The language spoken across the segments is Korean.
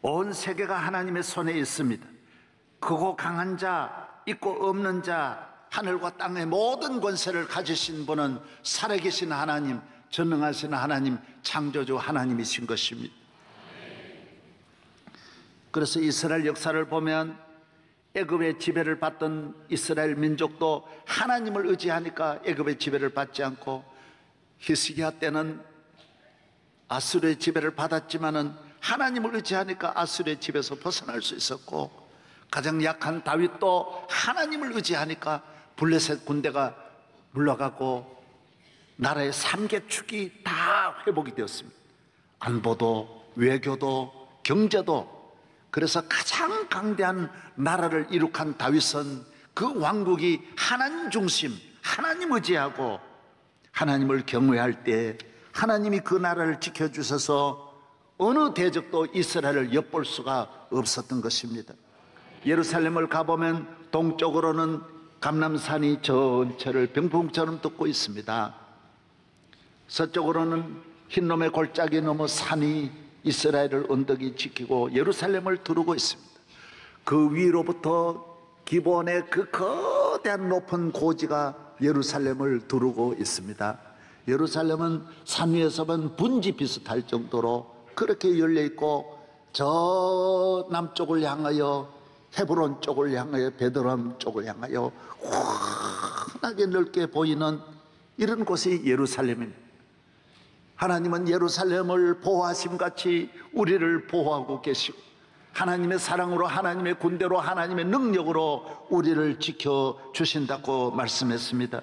온 세계가 하나님의 손에 있습니다. 크고 강한 자, 있고 없는 자, 하늘과 땅의 모든 권세를 가지신 분은 살아계신 하나님, 전능하신 하나님, 창조주 하나님이신 것입니다. 그래서 이스라엘 역사를 보면 애굽의 지배를 받던 이스라엘 민족도 하나님을 의지하니까 애굽의 지배를 받지 않고, 히스기야 때는 아수르의 지배를 받았지만은 하나님을 의지하니까 아수르의 지배에서 벗어날 수 있었고, 가장 약한 다윗도 하나님을 의지하니까 블레셋 군대가 물러가고 나라의 3계축이 다 회복이 되었습니다. 안보도, 외교도, 경제도. 그래서 가장 강대한 나라를 이룩한 다윗은 그 왕국이 하나님 중심, 하나님 의지하고 하나님을 경외할 때 하나님이 그 나라를 지켜주셔서 어느 대적도 이스라엘을 엿볼 수가 없었던 것입니다. 예루살렘을 가보면 동쪽으로는 감람산이 전체를 병풍처럼 덮고 있습니다. 서쪽으로는 흰놈의 골짜기 넘어 산이 이스라엘을 언덕이 지키고 예루살렘을 두르고 있습니다. 그 위로부터 기본의 그 거대한 높은 고지가 예루살렘을 두르고 있습니다. 예루살렘은 산 위에서 보면 분지 비슷할 정도로 그렇게 열려 있고, 저 남쪽을 향하여 헤브론 쪽을 향하여 베들레헴 쪽을 향하여 환하게 넓게 보이는 이런 곳이 예루살렘입니다. 하나님은 예루살렘을 보호하심같이 우리를 보호하고 계시고, 하나님의 사랑으로, 하나님의 군대로, 하나님의 능력으로 우리를 지켜주신다고 말씀했습니다.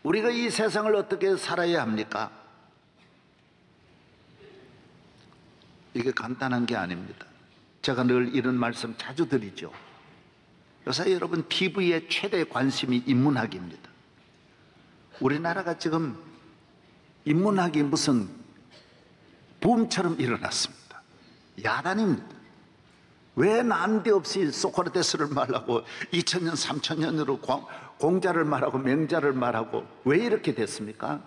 우리가 이 세상을 어떻게 살아야 합니까? 이게 간단한 게 아닙니다. 제가 늘 이런 말씀 자주 드리죠. 요새 여러분 TV의 최대 관심이 인문학입니다. 우리나라가 지금 인문학이 무슨 붐처럼 일어났습니다. 야단입니다. 왜 난데없이 소크라테스를 말하고 2000년 3000년으로 공자를 말하고 명자를 말하고 왜 이렇게 됐습니까?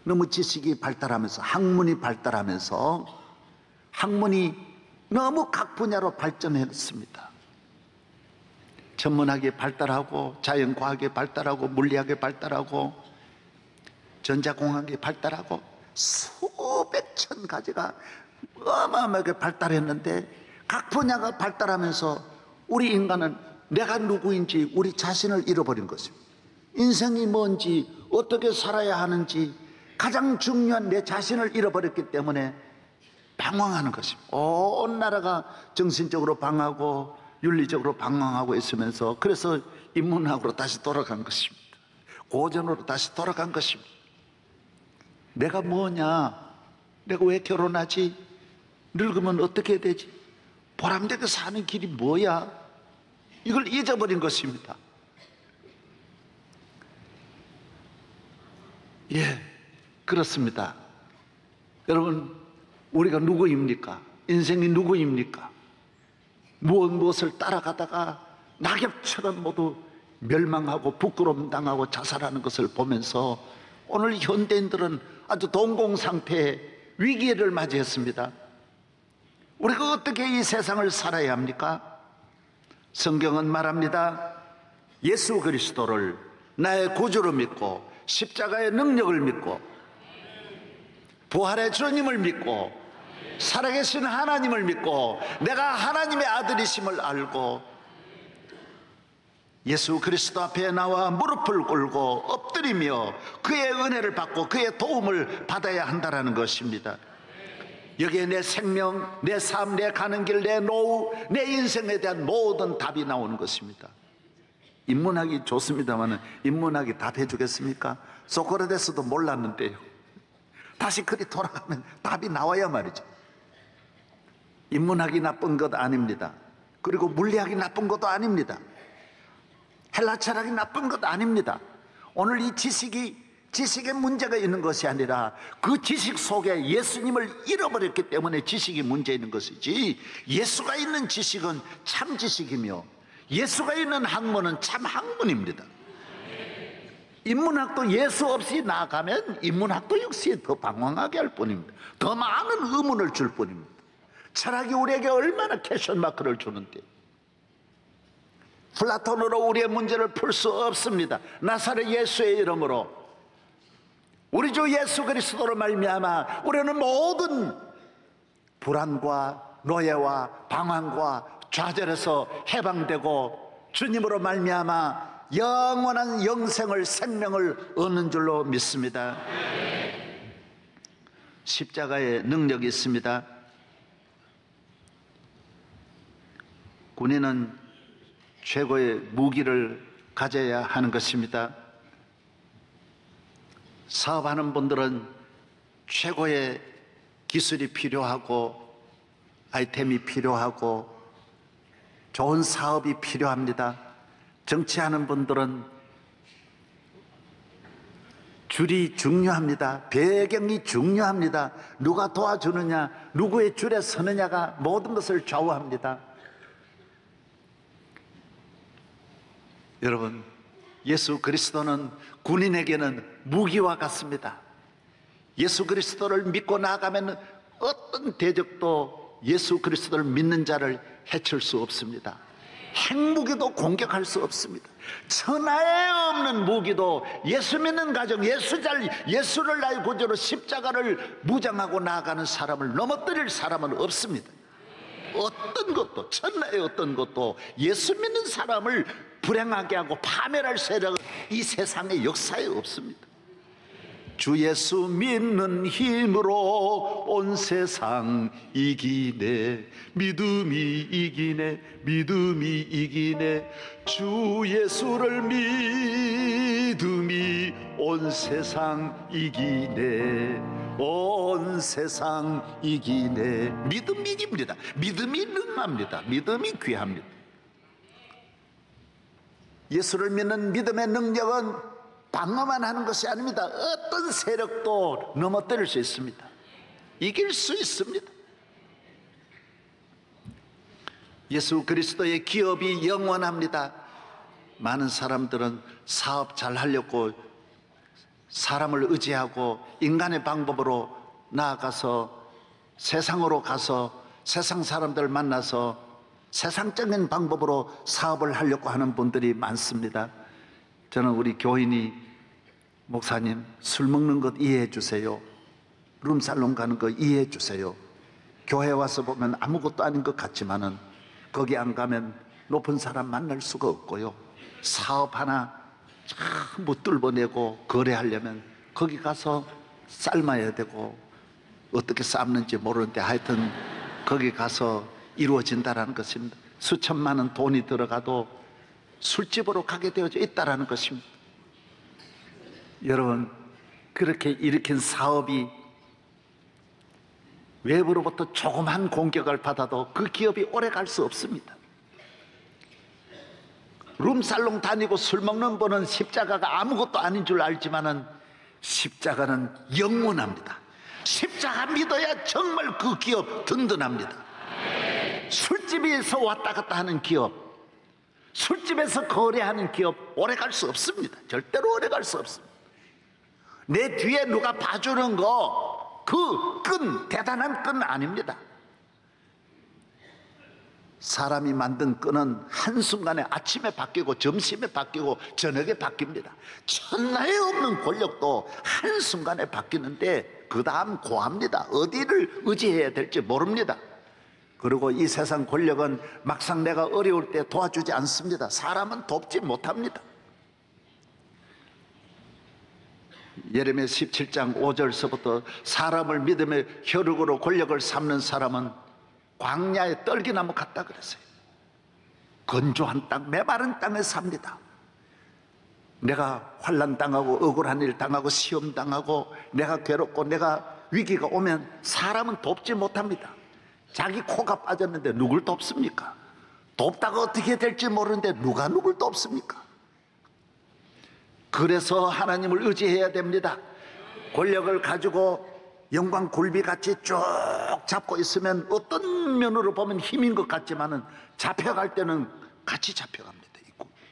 너무 지식이 발달하면서, 학문이 발달하면서, 학문이 너무 각 분야로 발전했습니다. 천문학이 발달하고, 자연과학이 발달하고, 물리학이 발달하고, 전자공학이 발달하고, 수백 천 가지가 어마어마하게 발달했는데, 각 분야가 발달하면서 우리 인간은 내가 누구인지 우리 자신을 잃어버린 것입니다. 인생이 뭔지, 어떻게 살아야 하는지, 가장 중요한 내 자신을 잃어버렸기 때문에 방황하는 것입니다. 온 나라가 정신적으로 방황하고 윤리적으로 방황하고 있으면서, 그래서 인문학으로 다시 돌아간 것입니다. 고전으로 다시 돌아간 것입니다. 내가 뭐냐? 내가 왜 결혼하지? 늙으면 어떻게 되지? 보람되게 사는 길이 뭐야? 이걸 잊어버린 것입니다. 예, 그렇습니다. 여러분, 우리가 누구입니까? 인생이 누구입니까? 무엇을 따라가다가 낙엽처럼 모두 멸망하고 부끄러움 당하고 자살하는 것을 보면서 오늘 현대인들은 아주 동공상태의 위기를 맞이했습니다. 우리가 어떻게 이 세상을 살아야 합니까? 성경은 말합니다. 예수 그리스도를 나의 구주로 믿고, 십자가의 능력을 믿고, 부활의 주님을 믿고, 살아계신 하나님을 믿고, 내가 하나님의 아들이심을 알고 예수 그리스도 앞에 나와 무릎을 꿇고 엎드리며 그의 은혜를 받고 그의 도움을 받아야 한다는 것입니다. 여기에 내 생명, 내 삶, 내 가는 길, 내 노후, 내 인생에 대한 모든 답이 나오는 것입니다. 인문학이 좋습니다만 인문학이 답해 주겠습니까? 소크라테스도 몰랐는데요. 다시 글이 돌아가면 답이 나와야 말이죠. 인문학이 나쁜 것 아닙니다. 그리고 물리학이 나쁜 것도 아닙니다. 헬라 철학이 나쁜 것 아닙니다. 오늘 이 지식에 문제가 있는 것이 아니라 그 지식 속에 예수님을 잃어버렸기 때문에 지식이 문제 있는 것이지, 예수가 있는 지식은 참 지식이며 예수가 있는 학문은 참 학문입니다. 인문학도 예수 없이 나아가면 인문학도 역시 더 방황하게 할 뿐입니다. 더 많은 의문을 줄 뿐입니다. 철학이 우리에게 얼마나 캐션 마크를 주는데, 플라톤으로 우리의 문제를 풀 수 없습니다. 나사렛 예수의 이름으로 우리 주 예수 그리스도로 말미암아 우리는 모든 불안과 노예와 방황과 좌절에서 해방되고 주님으로 말미암아 영원한 영생을, 생명을 얻는 줄로 믿습니다. 십자가의 능력이 있습니다. 군인은 최고의 무기를 가져야 하는 것입니다. 사업하는 분들은 최고의 기술이 필요하고 아이템이 필요하고 좋은 사업이 필요합니다. 정치하는 분들은 줄이 중요합니다. 배경이 중요합니다. 누가 도와주느냐, 누구의 줄에 서느냐가 모든 것을 좌우합니다. 여러분, 예수 그리스도는 군인에게는 무기와 같습니다. 예수 그리스도를 믿고 나아가면 어떤 대적도 예수 그리스도를 믿는 자를 해칠 수 없습니다. 핵무기도 공격할 수 없습니다. 천하에 없는 무기도 예수 믿는 가정, 예수를 나의 구주로 십자가를 무장하고 나아가는 사람을 넘어뜨릴 사람은 없습니다. 어떤 것도, 천하의 어떤 것도 예수 믿는 사람을 불행하게 하고 파멸할 세력은 이 세상의 역사에 없습니다. 주 예수 믿는 힘으로 온 세상 이기네. 믿음이 이기네. 믿음이 이기네. 주 예수를 믿음이 온 세상 이기네. 온 세상 이기네. 믿음이 이깁니다. 믿음이 능합니다. 믿음이 귀합니다. 예수를 믿는 믿음의 능력은 방어만 하는 것이 아닙니다. 어떤 세력도 넘어뜨릴 수 있습니다. 이길 수 있습니다. 예수 그리스도의 기업이 영원합니다. 많은 사람들은 사업 잘 하려고 사람을 의지하고 인간의 방법으로 나아가서 세상으로 가서 세상 사람들 만나서 세상적인 방법으로 사업을 하려고 하는 분들이 많습니다. 저는 우리 교인이, 목사님 술 먹는 것 이해해 주세요. 룸살롱 가는 거 이해해 주세요. 교회 와서 보면 아무것도 아닌 것 같지만은 거기 안 가면 높은 사람 만날 수가 없고요. 사업 하나 참 못 뚫어내고 거래하려면 거기 가서 삶아야 되고 어떻게 삶는지 모르는데 하여튼 거기 가서 이루어진다라는 것입니다. 수천만 원 돈이 들어가도 술집으로 가게 되어져 있다는 것입니다. 여러분, 그렇게 일으킨 사업이 외부로부터 조그만 공격을 받아도 그 기업이 오래 갈 수 없습니다. 룸살롱 다니고 술 먹는 분은 십자가가 아무것도 아닌 줄 알지만은 십자가는 영원합니다. 십자가 믿어야 정말 그 기업 든든합니다. 술집에서 왔다 갔다 하는 기업, 술집에서 거래하는 기업 오래 갈 수 없습니다. 절대로 오래 갈 수 없습니다. 내 뒤에 누가 봐주는 거, 그 끈, 대단한 끈 아닙니다. 사람이 만든 끈은 한순간에 아침에 바뀌고 점심에 바뀌고 저녁에 바뀝니다. 천하에 없는 권력도 한순간에 바뀌는데 그 다음 고합니다. 어디를 의지해야 될지 모릅니다. 그리고 이 세상 권력은 막상 내가 어려울 때 도와주지 않습니다. 사람은 돕지 못합니다. 예레미야 17장 5절서부터 사람을 믿음의 혈육으로 권력을 삼는 사람은 광야의 떨기나무 같다 그랬어요. 건조한 땅, 메마른 땅에 삽니다. 내가 환난 당하고 억울한 일 당하고 시험 당하고 내가 괴롭고 내가 위기가 오면 사람은 돕지 못합니다. 자기 코가 빠졌는데 누굴 돕습니까? 돕다가 어떻게 될지 모르는데 누가 누굴 돕습니까? 그래서 하나님을 의지해야 됩니다. 권력을 가지고 영광 굴비같이 쭉 잡고 있으면 어떤 면으로 보면 힘인 것 같지만은 잡혀갈 때는 같이 잡혀갑니다.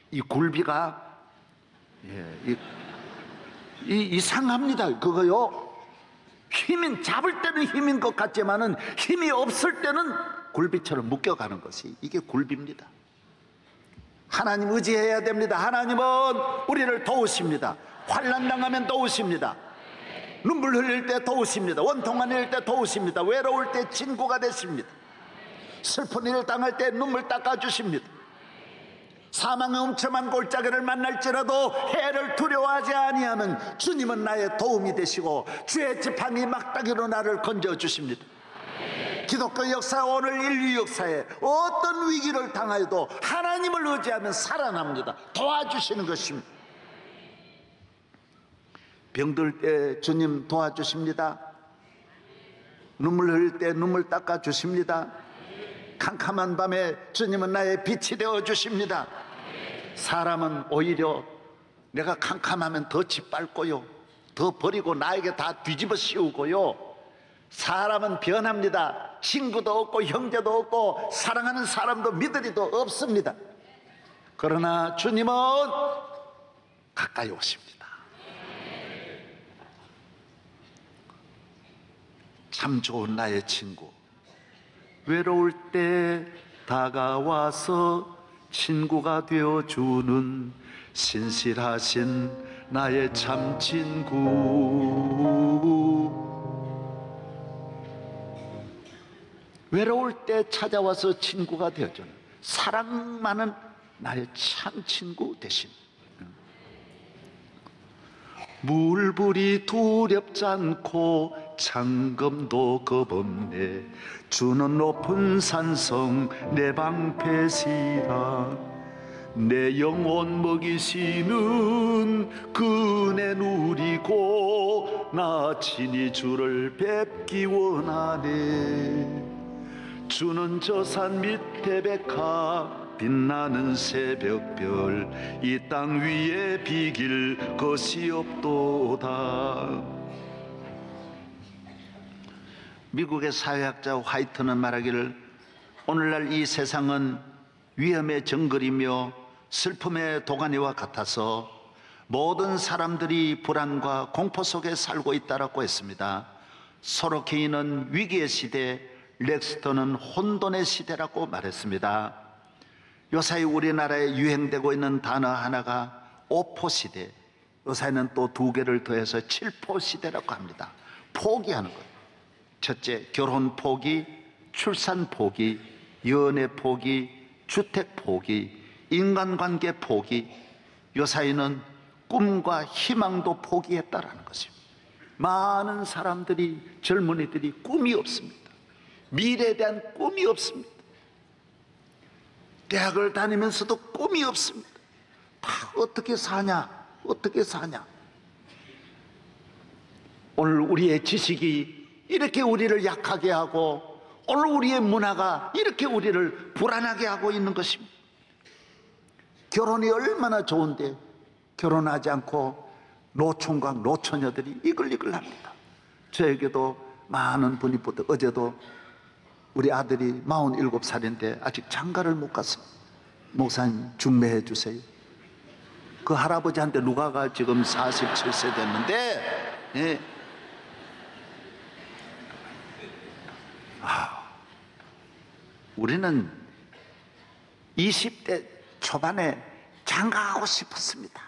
이 굴비가 이상합니다. 그거요. 힘인 잡을 때는 힘인 것 같지만은 힘이 없을 때는 굴비처럼 묶여가는 것이 이게 굴비입니다. 하나님 의지해야 됩니다. 하나님은 우리를 도우십니다. 환난 당하면 도우십니다. 눈물 흘릴 때 도우십니다. 원통한 일 때 도우십니다. 외로울 때 친구가 되십니다. 슬픈 일을 당할 때 눈물 닦아주십니다. 사망의 음침한 골짜기를 만날지라도 해를 두려워하지 아니하면 주님은 나의 도움이 되시고 주의 지팡이 막다기로 나를 건져주십니다. 기독교 역사, 오늘 인류 역사에 어떤 위기를 당하여도 하나님을 의지하면 살아납니다. 도와주시는 것입니다. 병들 때 주님 도와주십니다. 눈물 흘릴 때 눈물 닦아주십니다. 캄캄한 밤에 주님은 나의 빛이 되어주십니다. 사람은 오히려 내가 캄캄하면 더 짓밟고요, 더 버리고 나에게 다 뒤집어 씌우고요. 사람은 변합니다. 친구도 없고 형제도 없고 사랑하는 사람도 믿으리도 없습니다. 그러나 주님은 가까이 오십니다. 참 좋은 나의 친구, 외로울 때 다가와서 친구가 되어주는 신실하신 나의 참 친구. 외로울 때 찾아와서 친구가 되어주는 사랑 많은 나의 참 친구 대신 물불이 두렵지 않고 창검도 겁없네. 주는 높은 산성 내 방패시라. 내 영혼 먹이시는 그 은혜 누리고 나 친히 주를 뵙기 원하네. 주는 저 산 밑에 백화 빛나는 새벽별 이 땅 위에 비길 것이 없도다. 미국의 사회학자 화이트는 말하기를 오늘날 이 세상은 위험의 정글이며 슬픔의 도가니와 같아서 모든 사람들이 불안과 공포 속에 살고 있다라고 했습니다. 소로케이는 위기의 시대, 렉스터는 혼돈의 시대라고 말했습니다. 요사이 우리나라에 유행되고 있는 단어 하나가 오포시대, 요사이는 또 두 개를 더해서 칠포시대라고 합니다. 포기하는 거예요. 첫째, 결혼 포기, 출산 포기, 연애 포기, 주택 포기, 인간관계 포기. 요사이는 꿈과 희망도 포기했다라는 것입니다. 많은 사람들이, 젊은이들이 꿈이 없습니다. 미래에 대한 꿈이 없습니다. 대학을 다니면서도 꿈이 없습니다. 다 어떻게 사냐, 어떻게 사냐. 오늘 우리의 지식이 이렇게 우리를 약하게 하고 오늘 우리의 문화가 이렇게 우리를 불안하게 하고 있는 것입니다. 결혼이 얼마나 좋은데 결혼하지 않고 노총각 노처녀들이 이글이글합니다. 저에게도 많은 분이 어제도 우리 아들이 47살인데 아직 장가를 못 갔습니다. 목사님 중매해 주세요. 그 할아버지한테 누가가 지금 47세 됐는데, 예. 우리는 20대 초반에 장가하고 싶었습니다.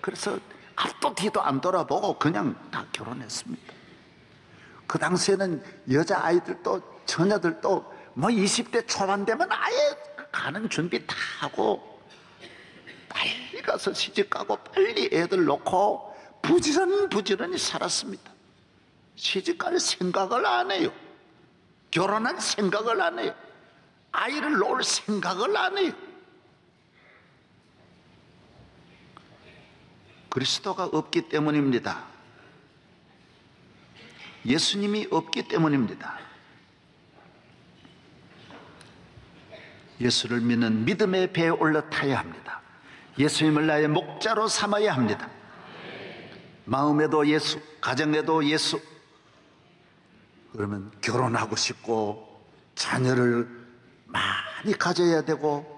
그래서 앞도 뒤도 안 돌아보고 그냥 다 결혼했습니다. 그 당시에는 여자아이들도 처녀들도 뭐 20대 초반 되면 아예 가는 준비 다 하고 빨리 가서 시집가고 빨리 애들 놓고 부지런히 살았습니다. 시집갈 생각을 안 해요. 결혼할 생각을 안 해요. 아이를 놓을 생각을 안 해요. 그리스도가 없기 때문입니다. 예수님이 없기 때문입니다. 예수를 믿는 믿음의 배에 올라타야 합니다. 예수님을 나의 목자로 삼아야 합니다. 마음에도 예수, 가정에도 예수. 그러면 결혼하고 싶고 자녀를 많이 가져야 되고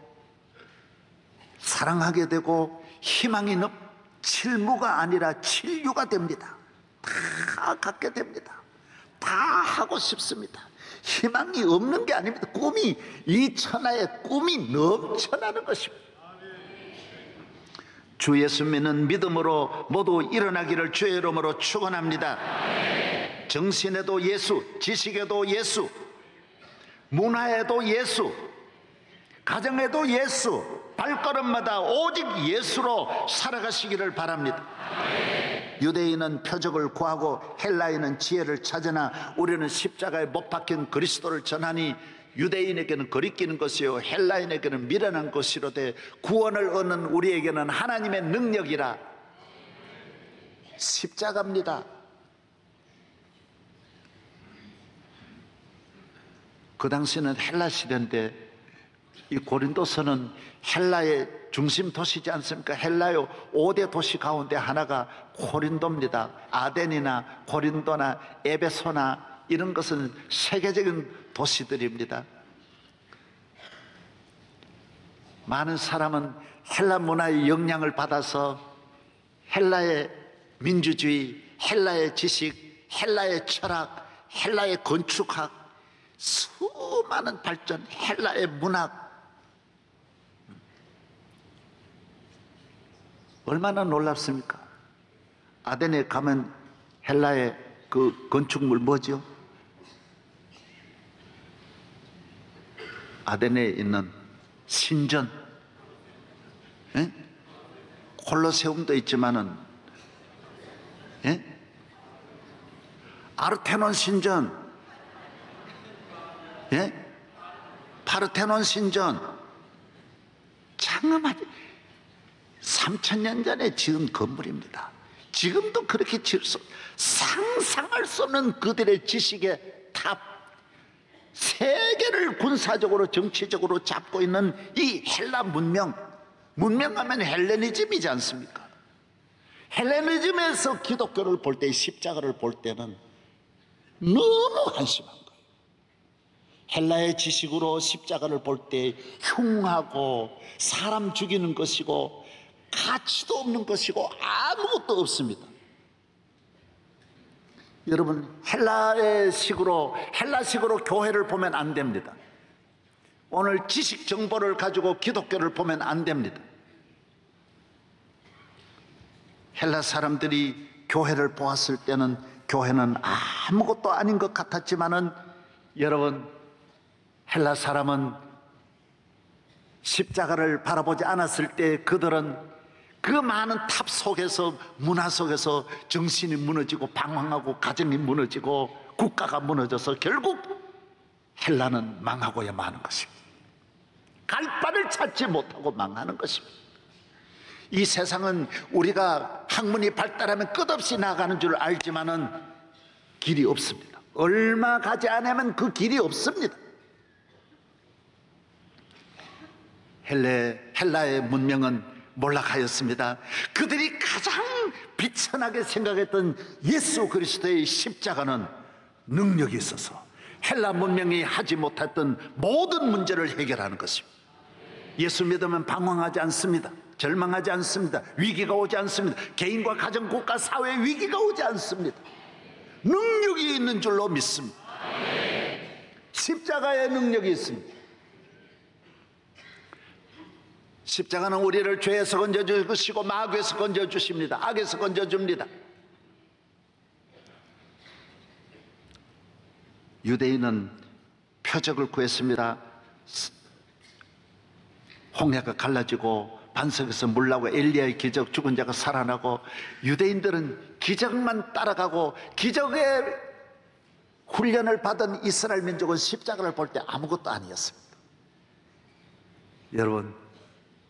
사랑하게 되고 희망이 칠무가 아니라 칠유가 됩니다. 다 갖게 됩니다. 다 하고 싶습니다. 희망이 없는 게 아닙니다. 꿈이, 이 천하의 꿈이 넘쳐나는 것입니다. 주 예수 믿는 믿음으로 모두 일어나기를 주의 이름으로 축원합니다. 정신에도 예수, 지식에도 예수, 문화에도 예수, 가정에도 예수, 발걸음마다 오직 예수로 살아가시기를 바랍니다. 유대인은 표적을 구하고 헬라인은 지혜를 찾으나 우리는 십자가에 못 박힌 그리스도를 전하니 유대인에게는 거리끼는 것이요 헬라인에게는 미련한 것이로되 구원을 얻는 우리에게는 하나님의 능력이라. 십자가입니다. 그 당시는 헬라 시대인데 이 고린도서는 헬라의 중심 도시지 않습니까? 헬라의 5대 도시 가운데 하나가 고린도입니다. 아덴이나 고린도나 에베소나 이런 것은 세계적인 도시들입니다. 많은 사람은 헬라 문화의 영향을 받아서 헬라의 민주주의, 헬라의 지식, 헬라의 철학, 헬라의 건축학, 수많은 발전, 헬라의 문학, 얼마나 놀랍습니까? 아덴에 가면 헬라의 그 건축물 뭐죠? 아덴에 있는 신전, 예? 콜로세움도 있지만은, 예? 아르테논 신전, 예? 파르테논 신전, 장엄하게 3000년 전에 지은 건물입니다. 지금도 그렇게 지을 수, 상상할 수 없는 그들의 지식의 탑, 세계를 군사적으로 정치적으로 잡고 있는 이 헬라 문명, 문명하면 헬레니즘이지 않습니까? 헬레니즘에서 기독교를 볼 때, 십자가를 볼 때는 너무 한심한 거예요. 헬라의 지식으로 십자가를 볼 때 흉하고 사람 죽이는 것이고 가치도 없는 것이고 아무것도 없습니다. 여러분, 헬라식으로 교회를 보면 안 됩니다. 오늘 지식 정보를 가지고 기독교를 보면 안 됩니다. 헬라 사람들이 교회를 보았을 때는 교회는 아무것도 아닌 것 같았지만은, 여러분, 헬라 사람은 십자가를 바라보지 않았을 때 그들은 그 많은 탑 속에서, 문화 속에서 정신이 무너지고 방황하고 가정이 무너지고 국가가 무너져서 결국 헬라는 망하고야 마는 것입니다. 갈 바를 찾지 못하고 망하는 것입니다. 이 세상은 우리가 학문이 발달하면 끝없이 나가는 줄 알지만은 길이 없습니다. 얼마 가지 않으면 그 길이 없습니다. 헬라의 문명은 몰락하였습니다. 그들이 가장 비천하게 생각했던 예수 그리스도의 십자가는 능력이 있어서 헬라 문명이 하지 못했던 모든 문제를 해결하는 것입니다. 예수 믿으면 방황하지 않습니다. 절망하지 않습니다. 위기가 오지 않습니다. 개인과 가정, 국가, 사회 위기가 오지 않습니다. 능력이 있는 줄로 믿습니다. 십자가의 능력이 있습니다. 십자가는 우리를 죄에서 건져주시고 마귀에서 건져주십니다. 악에서 건져줍니다. 유대인은 표적을 구했습니다. 홍해가 갈라지고 반석에서 물 나고 엘리야의 기적, 죽은 자가 살아나고, 유대인들은 기적만 따라가고 기적의 훈련을 받은 이스라엘 민족은 십자가를 볼 때 아무것도 아니었습니다. 여러분,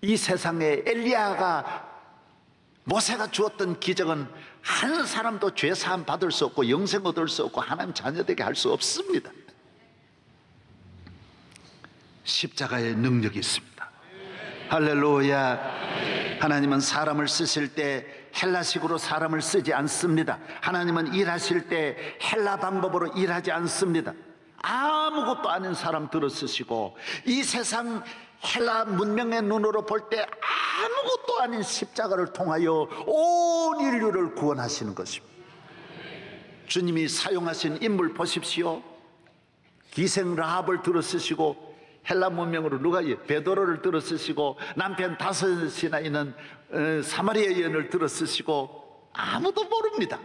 이 세상에 엘리야가, 모세가 주었던 기적은 한 사람도 죄 사함 받을 수 없고 영생 얻을 수 없고 하나님 자녀되게 할 수 없습니다. 십자가의 능력이 있습니다. 할렐루야. 하나님은 사람을 쓰실 때 헬라식으로 사람을 쓰지 않습니다. 하나님은 일하실 때 헬라 방법으로 일하지 않습니다. 아무것도 아닌 사람 들어 쓰시고, 이 세상 헬라 문명의 눈으로 볼 때 아무것도 아닌 십자가를 통하여 온 인류를 구원하시는 것입니다. 주님이 사용하신 인물 보십시오. 기생 라합을 들어쓰시고, 헬라 문명으로 누가 베드로를 들어쓰시고, 남편 5이나 있는 사마리아 여인을 들어쓰시고, 아무도 모릅니다.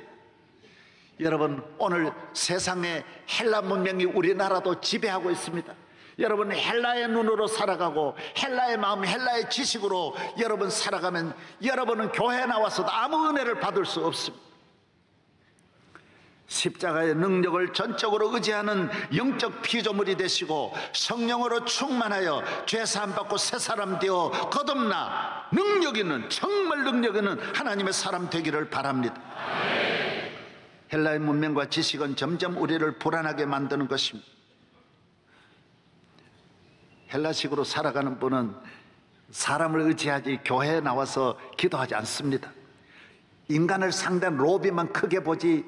여러분, 오늘 세상에 헬라 문명이 우리나라도 지배하고 있습니다. 여러분, 헬라의 눈으로 살아가고 헬라의 마음, 헬라의 지식으로 여러분 살아가면 여러분은 교회에 나와서도 아무 은혜를 받을 수 없습니다. 십자가의 능력을 전적으로 의지하는 영적 피조물이 되시고 성령으로 충만하여 죄사함 받고 새 사람 되어 거듭나 능력 있는, 정말 능력 있는 하나님의 사람 되기를 바랍니다. 헬라의 문명과 지식은 점점 우리를 불안하게 만드는 것입니다. 헬라식으로 살아가는 분은 사람을 의지하지 교회에 나와서 기도하지 않습니다. 인간을 상대한 로비만 크게 보지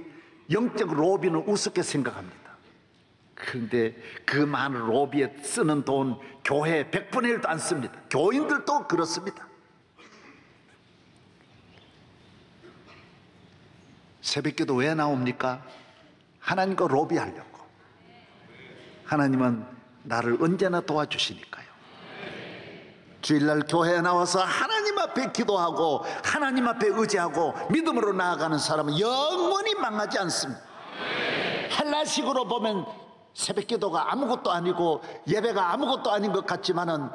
영적 로비는 우습게 생각합니다. 그런데 그 많은 로비에 쓰는 돈 교회에 100분의 1도 안 씁니다. 교인들도 그렇습니다. 새벽기도 왜 나옵니까? 하나님과 로비하려고. 하나님은 나를 언제나 도와주시니까요. 주일날 교회에 나와서 하나님 앞에 기도하고 하나님 앞에 의지하고 믿음으로 나아가는 사람은 영원히 망하지 않습니다. 헬라식으로 보면 새벽기도가 아무것도 아니고 예배가 아무것도 아닌 것 같지만은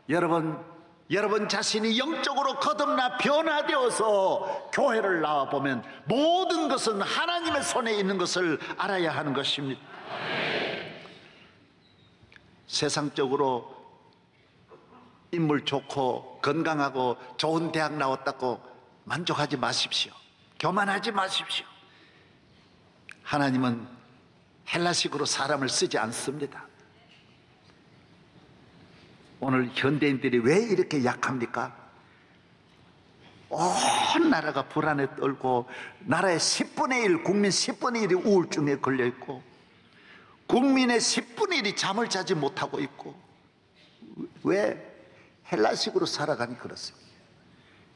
여러분 자신이 영적으로 거듭나 변화되어서 교회를 나와보면 모든 것은 하나님의 손에 있는 것을 알아야 하는 것입니다. 세상적으로 인물 좋고 건강하고 좋은 대학 나왔다고 만족하지 마십시오. 교만하지 마십시오. 하나님은 헬라식으로 사람을 쓰지 않습니다. 오늘 현대인들이 왜 이렇게 약합니까? 온 나라가 불안에 떨고 나라의 10분의 1, 국민 10분의 1이 우울증에 걸려있고 국민의 10분의 1이 잠을 자지 못하고 있고, 왜? 헬라식으로 살아가니 그렇습니다.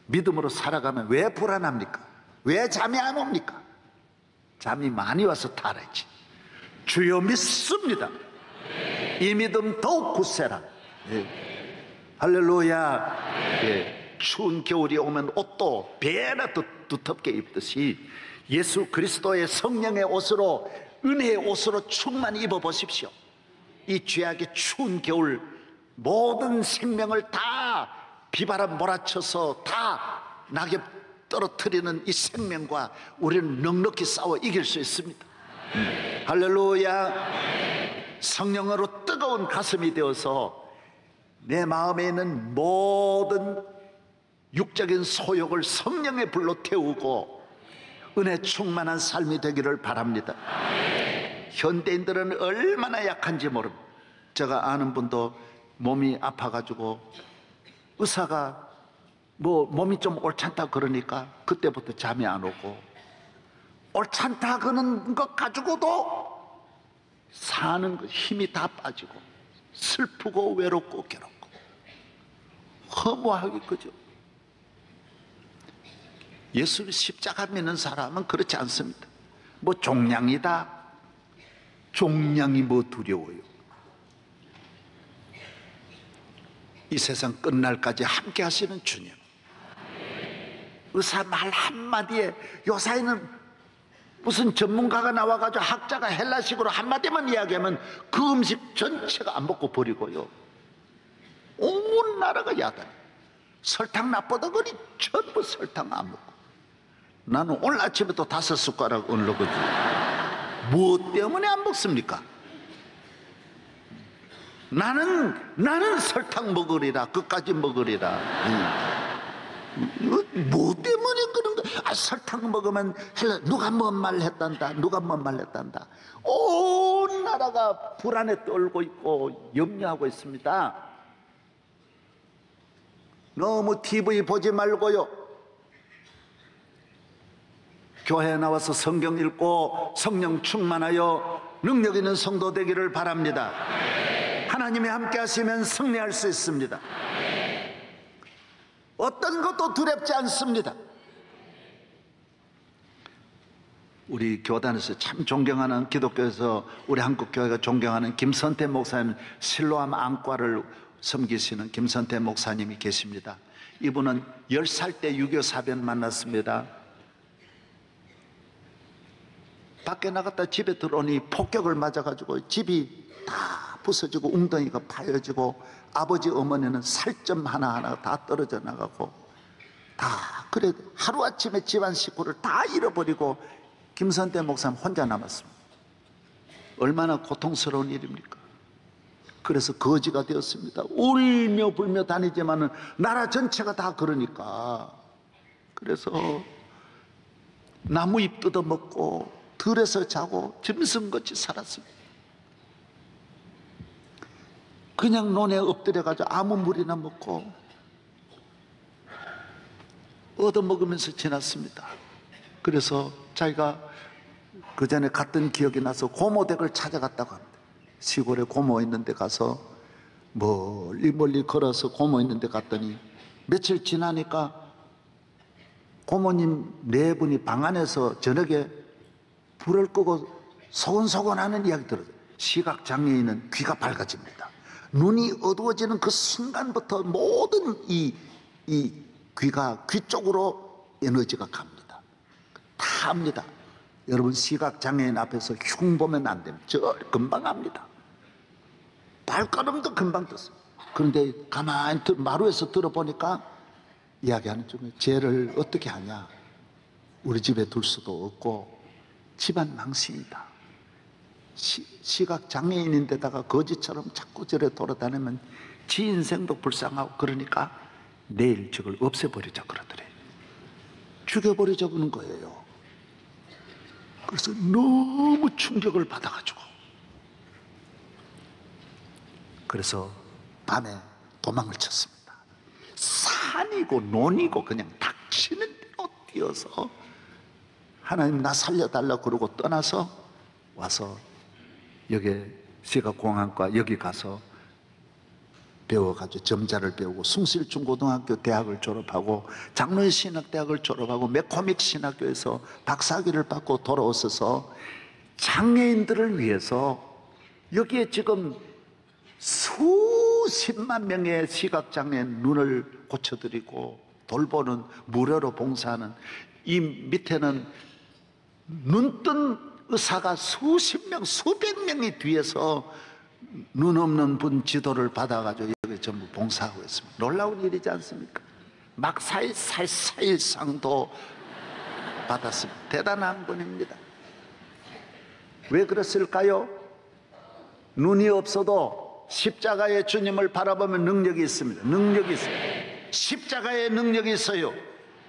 믿음으로 살아가면 왜 불안합니까? 왜 잠이 안 옵니까? 잠이 많이 와서 타라지. 주여 믿습니다. 이 믿음 더욱 굳세라. 할렐루야. 추운 겨울이 오면 옷도 배나 두텁게 입듯이 예수 그리스도의 성령의 옷으로, 은혜의 옷으로 충만히 입어보십시오. 이 죄악의 추운 겨울, 모든 생명을 다 비바람 몰아쳐서 다 낙엽 떨어뜨리는 이 생명과 우리는 넉넉히 싸워 이길 수 있습니다. 할렐루야. 성령으로 뜨거운 가슴이 되어서 내 마음에 있는 모든 육적인 소욕을 성령의 불로 태우고 은혜 충만한 삶이 되기를 바랍니다. 현대인들은 얼마나 약한지 모릅니다. 제가 아는 분도 몸이 아파가지고 의사가 뭐 몸이 좀 옳잖다 그러니까 그때부터 잠이 안 오고, 옳잖다 그러는 것 가지고도 사는 힘이 다 빠지고 슬프고 외롭고 괴롭고 허무하게 그죠. 예수 십자가 믿는 사람은 그렇지 않습니다. 뭐 종량이다, 종량이 뭐 두려워요. 이 세상 끝날까지 함께 하시는 주님, 의사 말 한마디에, 요사이는 무슨 전문가가 나와가지고 학자가 헬라식으로 한마디만 이야기하면 그 음식 전체가 안 먹고 버리고요, 온 나라가 야단. 설탕 나쁘다거니 전부 설탕 안 먹고. 나는 오늘 아침에도 5숟가락 올르거든요. 무엇 때문에 안 먹습니까? 나는 설탕 먹으리라, 끝까지 먹으리라. 뭐 때문에 그런 거? 설탕 먹으면 누가 뭔 말 했단다, 누가 뭔 말 했단다. 온 나라가 불안에 떨고 있고 염려하고 있습니다. 너무 TV 보지 말고요, 교회에 나와서 성경 읽고 성령 충만하여 능력 있는 성도 되기를 바랍니다. 하나님이 함께 하시면 승리할 수 있습니다. 어떤 것도 두렵지 않습니다. 우리 교단에서 참 존경하는, 기독교에서 우리 한국교회가 존경하는 김선태 목사님, 실로암 안과를 섬기시는 김선태 목사님이 계십니다. 이분은 10살 때 유교 사변 만났습니다. 밖에 나갔다 집에 들어오니 폭격을 맞아가지고 집이 다 부서지고 웅덩이가 파여지고 아버지 어머니는 살점 하나하나 다 떨어져 나가고 다, 그래 하루아침에 집안 식구를 다 잃어버리고 김선태 목사님 혼자 남았습니다. 얼마나 고통스러운 일입니까? 그래서 거지가 되었습니다. 울며 불며 다니지만은 나라 전체가 다 그러니까. 그래서 나무잎 뜯어먹고 들에서 자고 짐승같이 살았습니다. 그냥 논에 엎드려가지고 아무 물이나 먹고 얻어먹으면서 지났습니다. 그래서 자기가 그 전에 갔던 기억이 나서 고모댁을 찾아갔다고 합니다. 시골에 고모 있는 데 가서 멀리 걸어서 고모 있는 데 갔더니 며칠 지나니까 고모님 네 분이 방 안에서 저녁에 불을 끄고 소곤소곤하는 이야기 들었어요. 시각장애인은 귀가 밝아집니다. 눈이 어두워지는 그 순간부터 모든 이 귀가 귀 쪽으로 에너지가 갑니다. 다 합니다. 여러분 시각장애인 앞에서 흉 보면 안 됩니다. 저 금방 합니다. 발걸음도 금방 떴어요. 그런데 가만히 마루에서 들어보니까 이야기하는 중에 쟤를 어떻게 하냐, 우리 집에 둘 수도 없고 집안 망신이다. 시각장애인인데다가 거지처럼 자꾸 저래 돌아다니면 지 인생도 불쌍하고 그러니까 내일 저걸 없애버리자 그러더래. 죽여버리자 그러는 거예요. 그래서 너무 충격을 받아가지고 그래서 밤에 도망을 쳤습니다. 산이고 논이고 그냥 닥치는 대로 뛰어서 하나님 나 살려달라고 그러고 떠나서 와서 여기 시각공학과 여기 가서 배워가지고 점자를 배우고 숭실중고등학교 대학을 졸업하고 장로신학대학을 졸업하고 맥코믹 신학교에서 박사학위를 받고 돌아오셔서 장애인들을 위해서 여기에 지금 수십만 명의 시각장애인 눈을 고쳐드리고 돌보는, 무료로 봉사하는, 이 밑에는 눈뜬 의사가 수십 명, 수백 명이 뒤에서 눈 없는 분 지도를 받아가지고 여기 전부 봉사하고 있습니다. 놀라운 일이지 않습니까? 막 사일상도 받았습니다. 대단한 분입니다. 왜 그랬을까요? 눈이 없어도 십자가의 주님을 바라보면 능력이 있습니다. 능력이 있어요. 십자가의 능력이 있어요.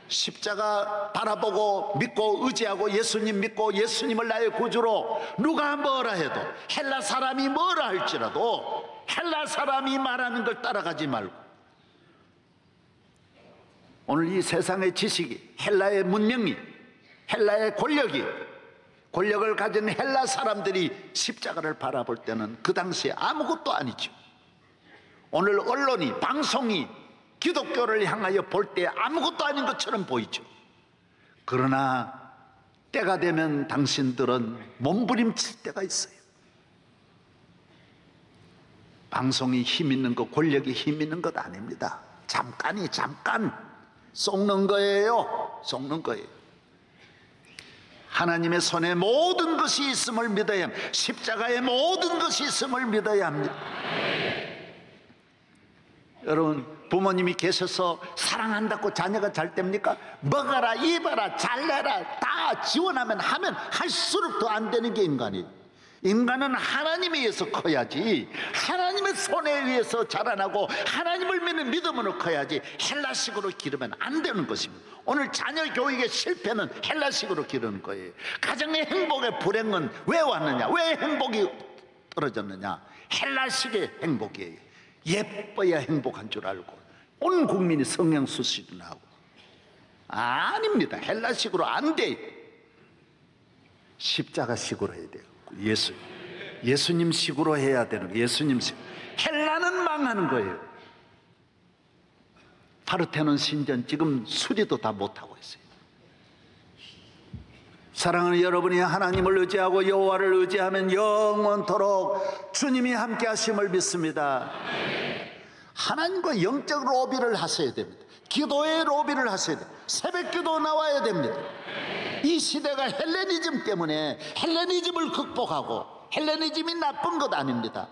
십자가 바라보고 믿고 의지하고 예수님 믿고 예수님을 나의 구주로 누가 뭐라 해도, 헬라 사람이 뭐라 할지라도 헬라 사람이 말하는 걸 따라가지 말고, 오늘 이 세상의 지식이, 헬라의 문명이, 헬라의 권력을 가진 헬라 사람들이 십자가를 바라볼 때는 그 당시에 아무것도 아니죠. 오늘 언론이, 방송이 기독교를 향하여 볼 때 아무것도 아닌 것처럼 보이죠. 그러나 때가 되면 당신들은 몸부림칠 때가 있어요. 방송이 힘 있는 것, 권력이 힘 있는 것 아닙니다. 잠깐 속는 거예요. 속는 거예요. 하나님의 손에 모든 것이 있음을 믿어야 합니다. 십자가에 모든 것이 있음을 믿어야 합니다. 여러분, 부모님이 계셔서 사랑한다고 자녀가 잘 됩니까? 먹어라, 입어라, 잘내라 다 지원하면 하면 할수록 더 안 되는 게 인간이에요. 인간은 하나님에 의해서 커야지, 하나님의 손에 의해서 자라나고 하나님을 믿는 믿음으로 커야지 헬라식으로 기르면 안 되는 것입니다. 오늘 자녀 교육의 실패는 헬라식으로 기르는 거예요. 가정의 행복의 불행은 왜 왔느냐, 왜 행복이 떨어졌느냐, 헬라식의 행복이에요. 예뻐야 행복한 줄 알고 온 국민이 성령수시도 나오고. 아닙니다. 헬라식으로 안 돼요. 십자가식으로 해야 돼요. 예수님식으로 해야 되는 거예요. 예수님식. 헬라는 망하는 거예요. 파르테논 신전 지금 수리도 다 못하고 있어요. 사랑하는 여러분이 하나님을 의지하고 여호와를 의지하면 영원토록 주님이 함께 하심을 믿습니다. 하나님과 영적 로비를 하셔야 됩니다. 기도의 로비를 하셔야 돼요. 새벽 기도 나와야 됩니다. 이 시대가 헬레니즘 때문에 헬레니즘을 극복하고, 헬레니즘이 나쁜 것 아닙니다.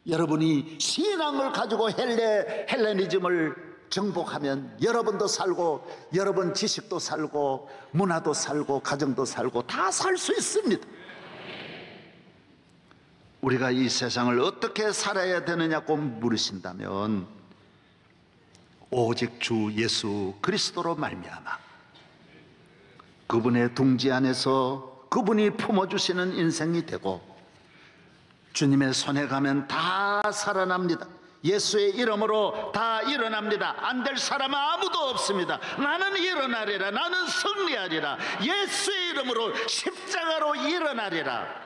여러분이 신앙을 가지고 헬레니즘을 정복하면 여러분도 살고, 여러분 지식도 살고, 문화도 살고, 가정도 살고, 다 살 수 있습니다. 우리가 이 세상을 어떻게 살아야 되느냐고 물으신다면 오직 주 예수 그리스도로 말미암아 그분의 둥지 안에서 그분이 품어주시는 인생이 되고, 주님의 손에 가면 다 살아납니다. 예수의 이름으로 다 일어납니다. 안 될 사람은 아무도 없습니다. 나는 일어나리라. 나는 승리하리라. 예수의 이름으로 십자가로 일어나리라.